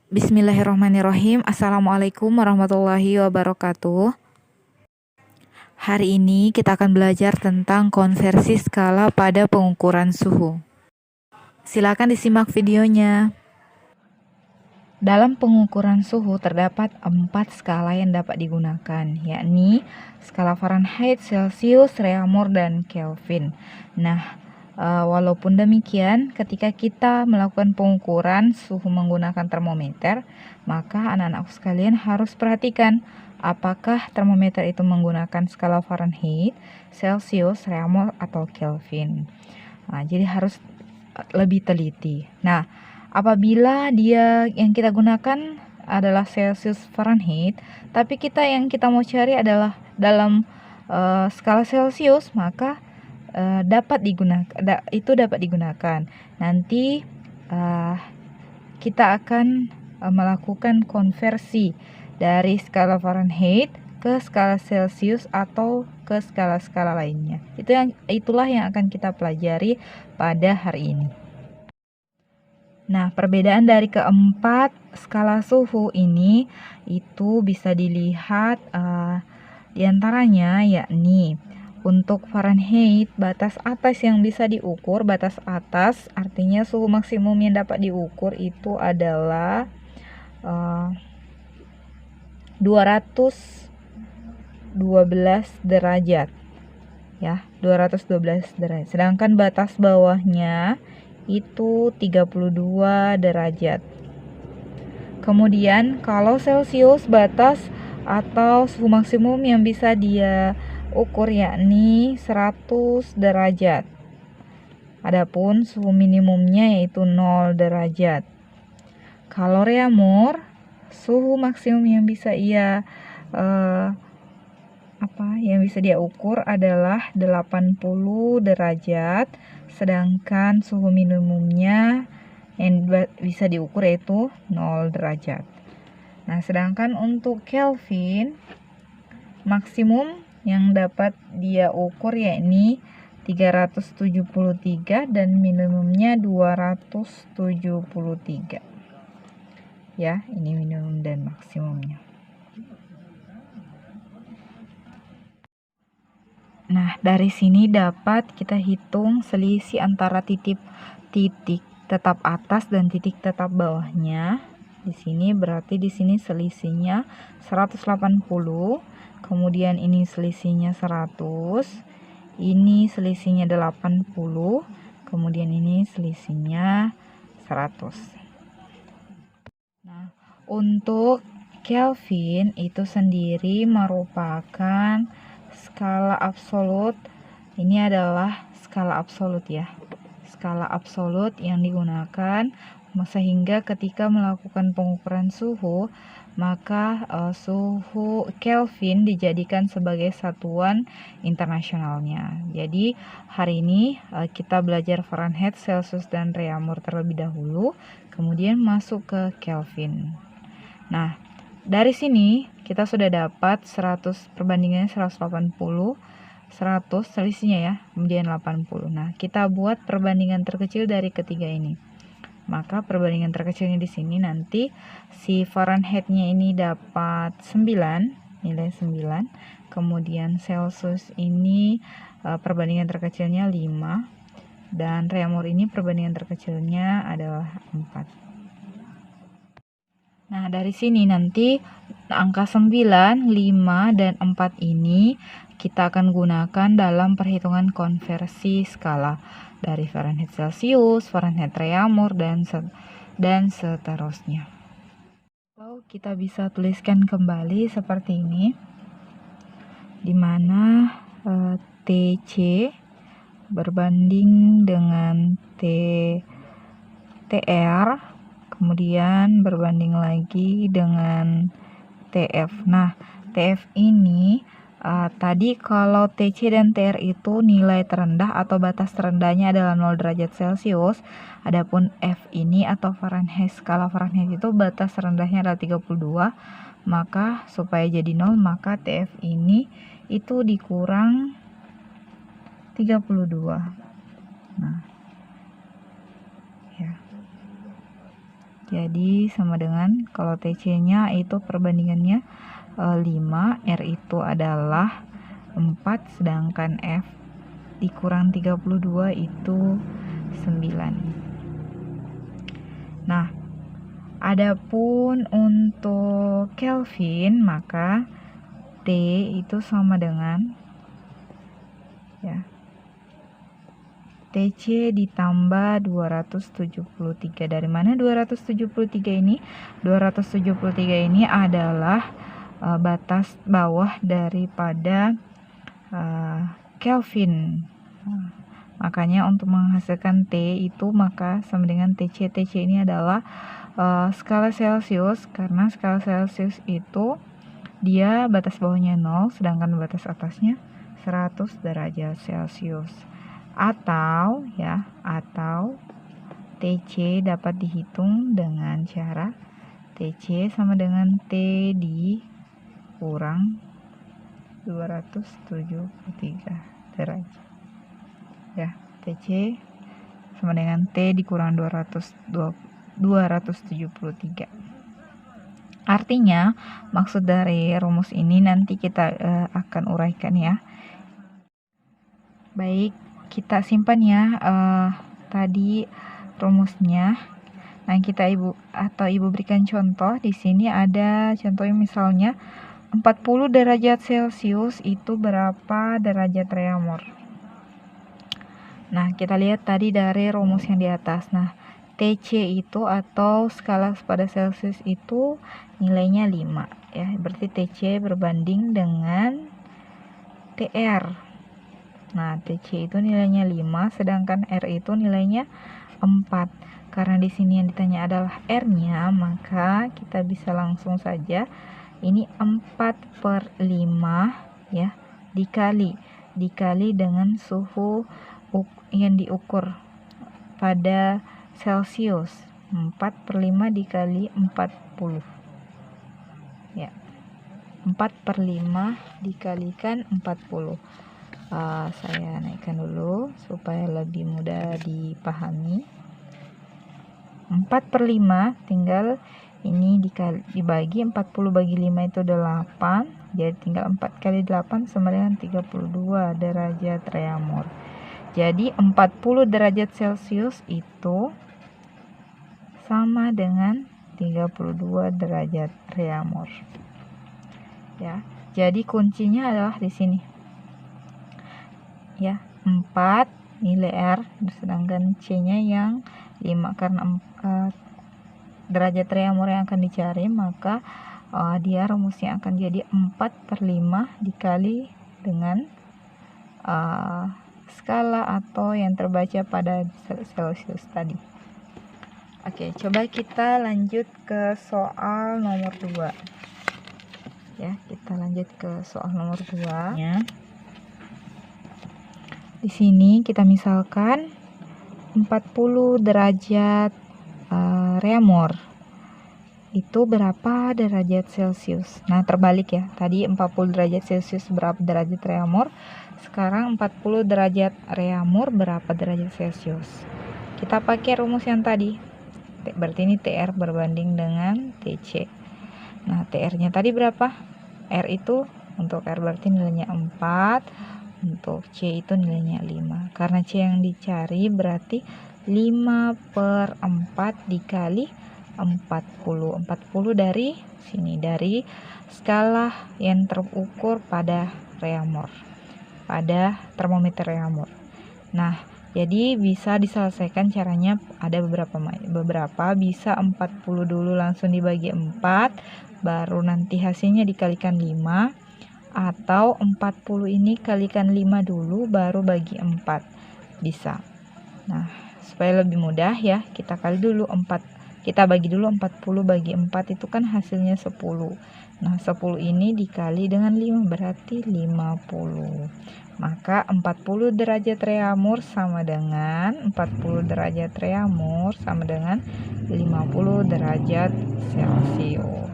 Bismillahirrahmanirrahim. Assalamualaikum warahmatullahi wabarakatuh. Hari ini kita akan belajar tentang konversi skala pada pengukuran suhu. Silakan disimak videonya. Dalam pengukuran suhu terdapat 4 skala yang dapat digunakan, yakni skala Fahrenheit, Celcius, Reaumur, dan Kelvin. Walaupun demikian, ketika kita melakukan pengukuran suhu menggunakan termometer, maka anak-anakku sekalian harus perhatikan apakah termometer itu menggunakan skala Fahrenheit, Celcius, Reaumur, atau Kelvin. Jadi harus lebih teliti. Apabila dia yang kita gunakan adalah Celsius Fahrenheit, tapi yang kita mau cari adalah dalam skala Celsius, maka dapat digunakan. Nanti kita akan melakukan konversi dari skala Fahrenheit ke skala Celsius atau ke skala-skala lainnya. Itulah yang akan kita pelajari pada hari ini. Perbedaan dari keempat skala suhu ini itu bisa dilihat diantaranya, yakni untuk Fahrenheit, batas atas yang bisa diukur, batas atas artinya suhu maksimum yang dapat diukur itu adalah 212 derajat. Ya, 212 derajat. Sedangkan batas bawahnya itu 32 derajat. Kemudian kalau Celsius, batas atau suhu maksimum yang bisa dia ukur yakni 100 derajat. Adapun suhu minimumnya yaitu 0 derajat. Kalau Reaumur, suhu maksimum yang bisa dia ukur adalah 80 derajat, sedangkan suhu minimumnya yang bisa diukur yaitu 0 derajat. Sedangkan untuk Kelvin, maksimum yang dapat dia ukur yakni 373 dan minimumnya 273. Ya, ini minimum dan maksimumnya. Dari sini dapat kita hitung selisih antara titik tetap atas dan titik tetap bawahnya. Di sini berarti di sini selisihnya 180. Kemudian ini selisihnya 100, ini selisihnya 80, kemudian ini selisihnya 100. Untuk Kelvin itu sendiri merupakan skala absolut. Ini adalah skala absolut ya. Skala absolut yang digunakan sehingga ketika melakukan pengukuran suhu, maka suhu Kelvin dijadikan sebagai satuan internasionalnya. Jadi hari ini kita belajar Fahrenheit, Celsius, dan Reaumur terlebih dahulu, kemudian masuk ke Kelvin. Dari sini kita sudah dapat 100 perbandingannya 180, 100 selisihnya ya, kemudian 80. Kita buat perbandingan terkecil dari ketiga ini. Maka perbandingan terkecilnya di sini nanti si Fahrenheit-nya ini dapat 9, nilai 9. Kemudian Celsius ini perbandingan terkecilnya 5 dan Reaumur ini perbandingan terkecilnya adalah 4. Dari sini nanti angka 9, 5, dan 4 ini kita akan gunakan dalam perhitungan konversi skala dari Fahrenheit Celsius, Fahrenheit Reaumur, dan seterusnya. Lalu kita bisa tuliskan kembali seperti ini, di mana TC berbanding dengan TR, kemudian berbanding lagi dengan TF. TF ini tadi kalau TC dan TR itu nilai terendah atau batas terendahnya adalah 0 derajat Celcius. Adapun F ini atau Fahrenheit, skala Fahrenheit itu batas terendahnya adalah 32. Maka supaya jadi 0, maka TF ini itu dikurang 32. Jadi sama dengan kalau TC-nya itu perbandingannya 5, R itu adalah 4, sedangkan F dikurang 32 itu 9. Nah, adapun untuk Kelvin, maka T itu sama dengan ya TC ditambah 273. Dari mana 273 ini? 273 ini adalah batas bawah daripada Kelvin. Makanya untuk menghasilkan T itu maka sama dengan TC. TC ini adalah skala Celcius, karena skala Celcius itu dia batas bawahnya 0, sedangkan batas atasnya 100 derajat Celcius. Atau TC dapat dihitung dengan cara TC sama dengan T dikurang 273 derajat. Ya, TC sama dengan T dikurang 273. Artinya, maksud dari rumus ini nanti kita akan uraikan ya. Baik, kita simpan ya tadi rumusnya. Nah, ibu berikan contoh. Di sini ada contohnya, misalnya 40 derajat Celcius itu berapa derajat reaumur. Nah, kita lihat tadi dari rumus yang di atas. Nah, TC itu atau skala pada Celcius itu nilainya 5 ya. Berarti TC berbanding dengan TR. Nah, TC itu nilainya 5, sedangkan R itu nilainya 4. Karena di sini yang ditanya adalah R-nya, maka kita bisa langsung saja ini 4/5 ya, dikali dengan suhu yang diukur pada Celcius. 4/5 dikali 40 ya, 4/5 dikalikan 40. Saya naikkan dulu supaya lebih mudah dipahami. 4/5 tinggal ini dibagi 40 bagi 5 itu 8, jadi tinggal 4 kali 8 sama dengan 32 derajat reaumur. Jadi 40 derajat Celcius itu sama dengan 32 derajat reaumur. Ya, jadi kuncinya adalah di sini. Ya, 4 nilai R, sedangkan C-nya yang 5. Karena derajat reaumur yang akan dicari, maka dia rumusnya akan jadi 4/5 dikali dengan skala atau yang terbaca pada Celcius tadi. Oke, coba kita lanjut ke soal nomor 2. Ya, kita lanjut ke soal nomor 2 ya. Di sini kita misalkan 40 derajat reaumur itu berapa derajat Celcius. Nah, terbalik ya. Tadi 40 derajat Celcius berapa derajat reaumur. Sekarang 40 derajat reaumur berapa derajat Celcius. Kita pakai rumus yang tadi. Berarti ini TR berbanding dengan TC. Nah, TR-nya tadi berapa? R itu untuk R berarti nilainya 4. Untuk C itu nilainya 5. Karena C yang dicari berarti 5/4 dikali 40. 40 dari sini, dari skala yang terukur pada reaumur, pada termometer reaumur. Nah, jadi bisa diselesaikan caranya ada beberapa bisa 40 dulu langsung dibagi 4, baru nanti hasilnya dikalikan 5. Atau 40 ini kalikan 5 dulu baru bagi 4. Bisa. Nah, supaya lebih mudah ya, kita bagi dulu 40 bagi 4 itu kan hasilnya 10. Nah, 10 ini dikali dengan 5 berarti 50. Maka 40 derajat reaumur sama dengan 50 derajat Celcius.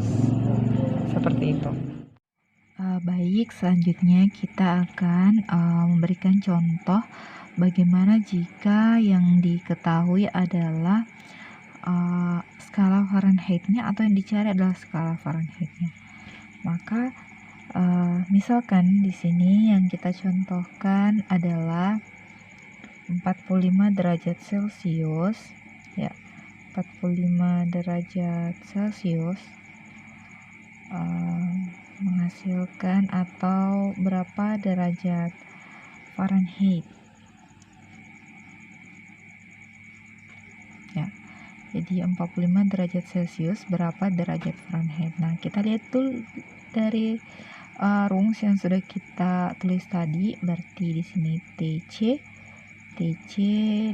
Seperti itu. Baik, selanjutnya kita akan memberikan contoh bagaimana jika yang diketahui adalah skala Fahrenheit-nya, atau yang dicari adalah skala Fahrenheit-nya. Maka misalkan di sini yang kita contohkan adalah 45 derajat Celcius ya, 45 derajat Celcius menghasilkan atau berapa derajat Fahrenheit ya. Jadi 45 derajat Celcius berapa derajat Fahrenheit. Nah, kita lihat tuh dari rumus yang sudah kita tulis tadi, berarti di sini TC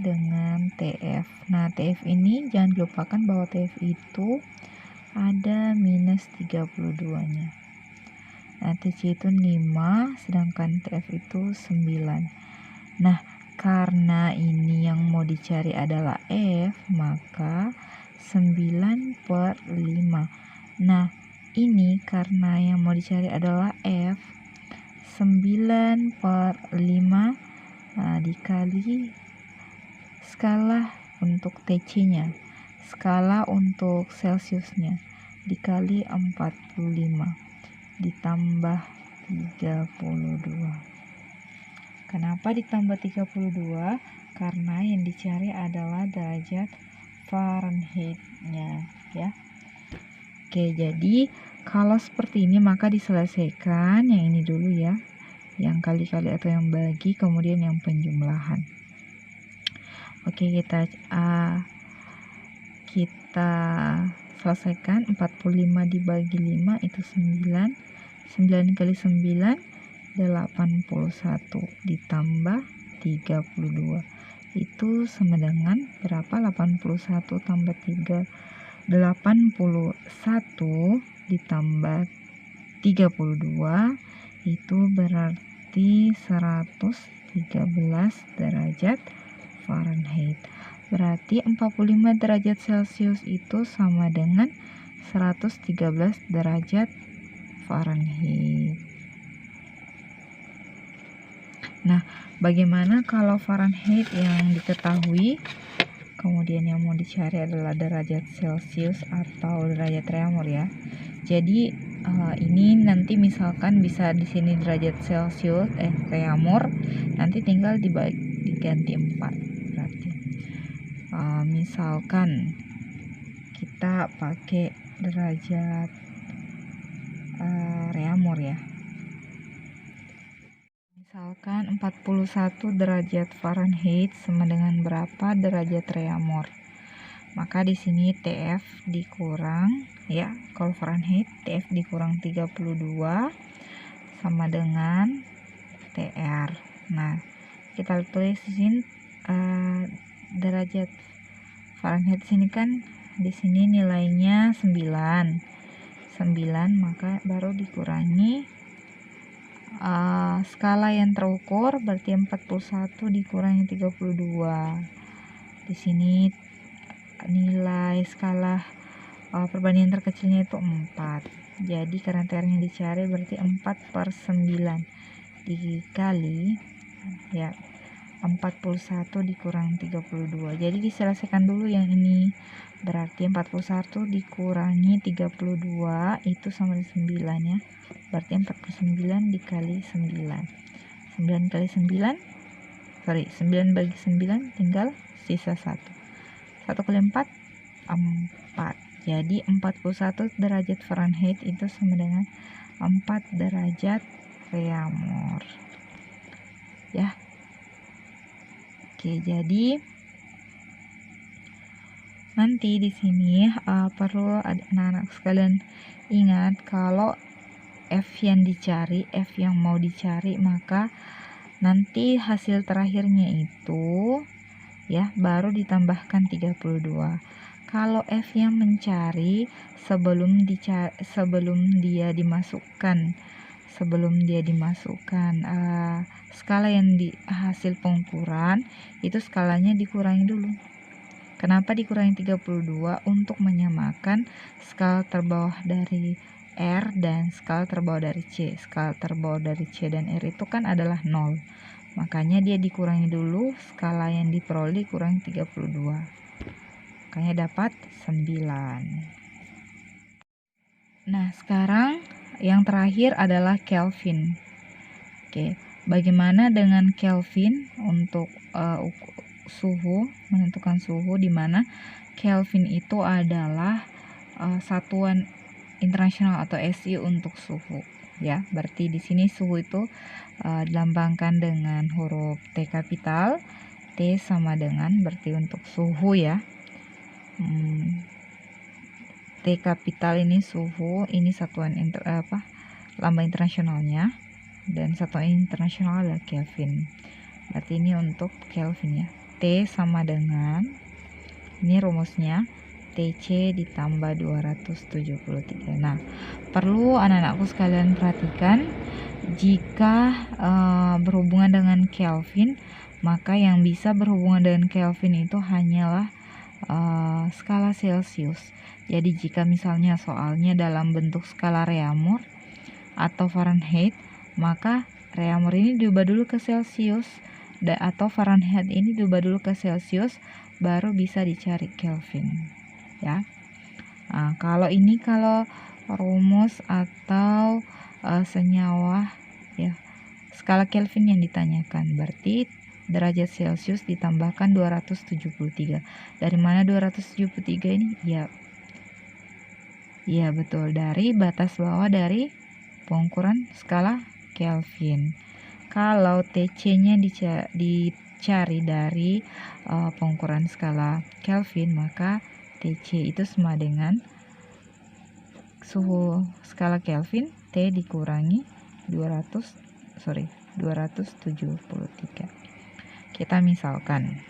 dengan TF. Nah, TF ini jangan dilupakan bahwa TF itu ada minus 32-nya. Nah, TC itu 5, sedangkan TF itu 9. Nah, karena ini yang mau dicari adalah F, maka 9/5. Nah, ini karena yang mau dicari adalah F, 9/5 dikali skala untuk TC-nya, skala untuk Celsiusnya, dikali 45 ditambah 32. Kenapa ditambah 32? Karena yang dicari adalah derajat Fahrenheit-nya ya. Oke, jadi kalau seperti ini maka diselesaikan yang ini dulu ya, yang kali-kali atau yang bagi, kemudian yang penjumlahan. Oke, kita selesaikan. 45 dibagi 5 itu 9. 9 kali 9 81 ditambah 32 itu sama dengan berapa? 81 tambah 3, 81 ditambah 32 itu berarti 113 derajat Fahrenheit. Berarti 45 derajat Celcius itu sama dengan 113 derajat Fahrenheit. Nah, bagaimana kalau Fahrenheit yang diketahui, kemudian yang mau dicari adalah derajat Celcius atau derajat Reaumur ya. Jadi ini nanti misalkan bisa di sini derajat Celcius Reaumur, nanti tinggal diganti 4 berarti. Misalkan kita pakai derajat Reaumur ya. Misalkan 41 derajat Fahrenheit sama dengan berapa derajat Reaumur. Maka di sini TF dikurang ya, kalau Fahrenheit TF dikurang 32 sama dengan TR. Nah, kita tulis di sini derajat Fahrenheit sini kan di sini nilainya 9, maka baru dikurangi skala yang terukur, berarti 41 dikurangi 32. Di sini nilai skala perbandingan terkecilnya itu 4. Jadi karena TR-nya dicari berarti 4/9 dikali ya 41 dikurangi 32. Jadi diselesaikan dulu yang ini. Berarti 41 dikurangi 32 itu sama dengan 9 ya. Berarti 49 dikali 9. 9 kali 9 bagi 9 tinggal sisa 1. 1 kali 4 4. Jadi 41 derajat Fahrenheit itu sama dengan 4 derajat Reaumur ya. Oke, jadi nanti di sini perlu anak-anak sekalian ingat kalau F yang dicari, F yang mau dicari, maka nanti hasil terakhirnya itu ya baru ditambahkan 32. Kalau F yang mencari sebelum dia dimasukkan skala yang di hasil pengukuran itu skalanya dikurangi dulu. Kenapa dikurangi 32? Untuk menyamakan skala terbawah dari R dan skala terbawah dari C. Skala terbawah dari C dan R itu kan adalah 0. Makanya dia dikurangi dulu, skala yang diperoleh dikurangi 32. makanya dapat 9. Nah, sekarang yang terakhir adalah Kelvin. Oke, bagaimana dengan Kelvin untuk suhu, menentukan suhu, di mana Kelvin itu adalah satuan internasional atau SI untuk suhu, ya. Berarti di sini suhu itu dilambangkan dengan huruf T kapital. T sama dengan berarti untuk suhu, ya. T kapital ini suhu, ini satuan lambang internasionalnya, dan satuan internasional adalah Kelvin. Berarti ini untuk Kelvin, ya. T sama dengan, ini rumusnya, TC ditambah 273. Nah, perlu anak-anakku sekalian perhatikan, jika berhubungan dengan Kelvin, maka yang bisa berhubungan dengan Kelvin itu hanyalah skala Celcius. Jadi jika misalnya soalnya dalam bentuk skala Reaumur atau Fahrenheit, maka Reaumur ini diubah dulu ke Celcius, atau Fahrenheit ini diubah dulu ke Celcius, baru bisa dicari Kelvin, ya. Nah, kalau rumus atau senyawa, ya, skala Kelvin yang ditanyakan, berarti derajat Celcius ditambahkan 273. Dari mana 273 ini? Ya betul, dari batas bawah dari pengukuran skala Kelvin. Kalau TC-nya dicari dari pengukuran skala Kelvin, maka TC itu sama dengan suhu skala Kelvin, T dikurangi 273. Kita misalkan,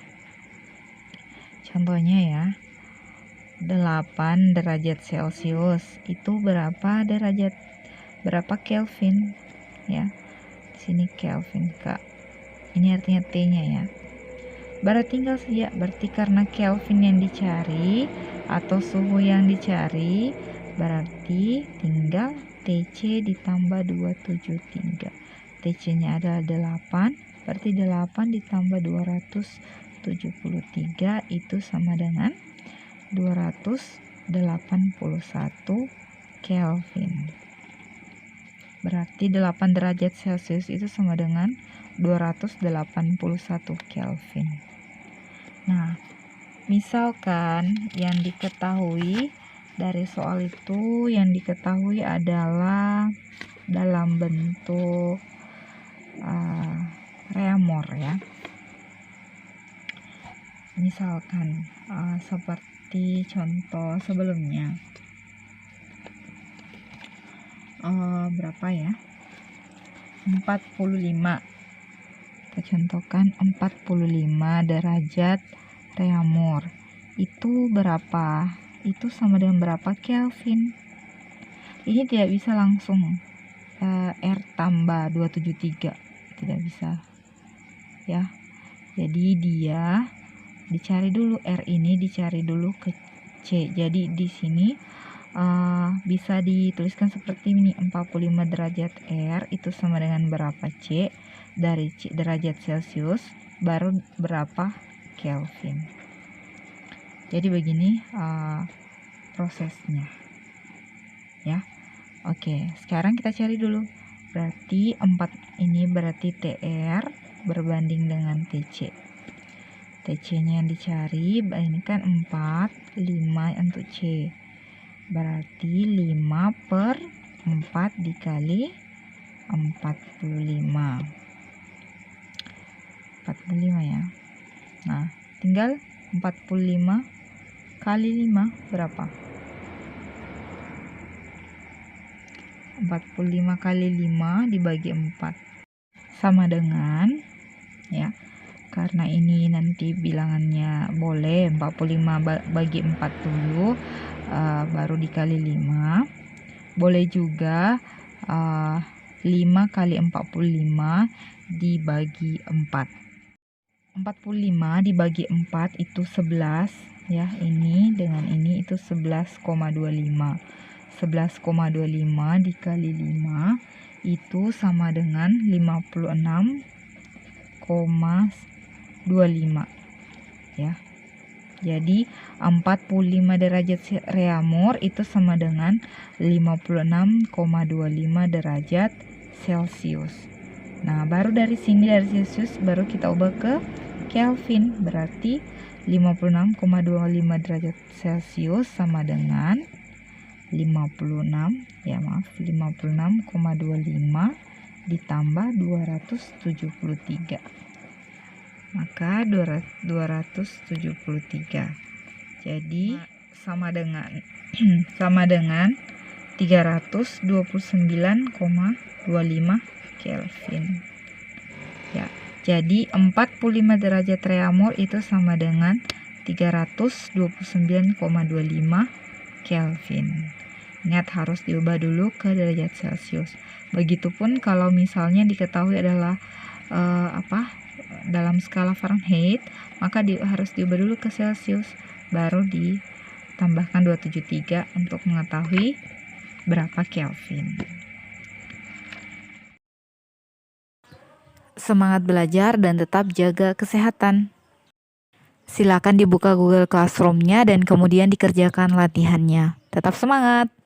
contohnya ya, 8 derajat Celcius itu berapa Kelvin, ya. Di sini Kelvin, Kak. Ini artinya T-nya, ya. Berarti tinggal saja, berarti karena Kelvin yang dicari atau suhu yang dicari, berarti tinggal TC ditambah 273. TC-nya adalah 8, berarti 8 ditambah 273 itu sama dengan 281 Kelvin. Berarti 8 derajat Celcius itu sama dengan 281 Kelvin. Nah, misalkan yang diketahui dari soal itu, yang diketahui adalah dalam bentuk Reaumur, ya. Misalkan seperti contoh sebelumnya, berapa ya, 45. Kita contohkan 45 derajat Reaumur itu berapa? Itu sama dengan berapa Kelvin? Ini tidak bisa langsung R tambah 273, tidak bisa, ya. Jadi dia dicari dulu, R ini dicari dulu ke C. Jadi di sini bisa dituliskan seperti ini, 45 derajat R itu sama dengan berapa C, dari C derajat Celcius baru berapa Kelvin. Jadi begini prosesnya, ya. Oke, sekarang kita cari dulu. Berarti 4 ini berarti TR berbanding dengan TC. TC-nya yang dicari, ini kan 4, 5 untuk C. Berarti 5 per 4 dikali 45. 45, ya. Nah, tinggal 45 kali 5 berapa? 45 kali 5 dibagi 4 sama dengan, ya, karena ini nanti bilangannya boleh 45 bagi 4 dulu, baru dikali 5. Boleh juga 5 kali 45 dibagi 4. 45 dibagi 4 itu 11, ya. Ini dengan ini itu 11,25. 11,25 dikali 5 itu sama dengan 56,25, ya. Jadi 45 derajat reaumur itu sama dengan 56,25 derajat Celcius. Nah, baru dari sini dari Celcius baru kita ubah ke Kelvin. Berarti 56,25 derajat Celcius sama dengan 56,25 ditambah 273. Maka 273. Jadi sama dengan 329,25 Kelvin. Ya, jadi 45 derajat reaumur itu sama dengan 329,25 Kelvin. Ingat harus diubah dulu ke derajat Celcius. Begitupun kalau misalnya diketahui adalah dalam skala Fahrenheit, maka harus diubah dulu ke Celcius, baru ditambahkan 273 untuk mengetahui berapa Kelvin. Semangat belajar dan tetap jaga kesehatan. Silakan dibuka Google Classroom-nya dan kemudian dikerjakan latihannya. Tetap semangat!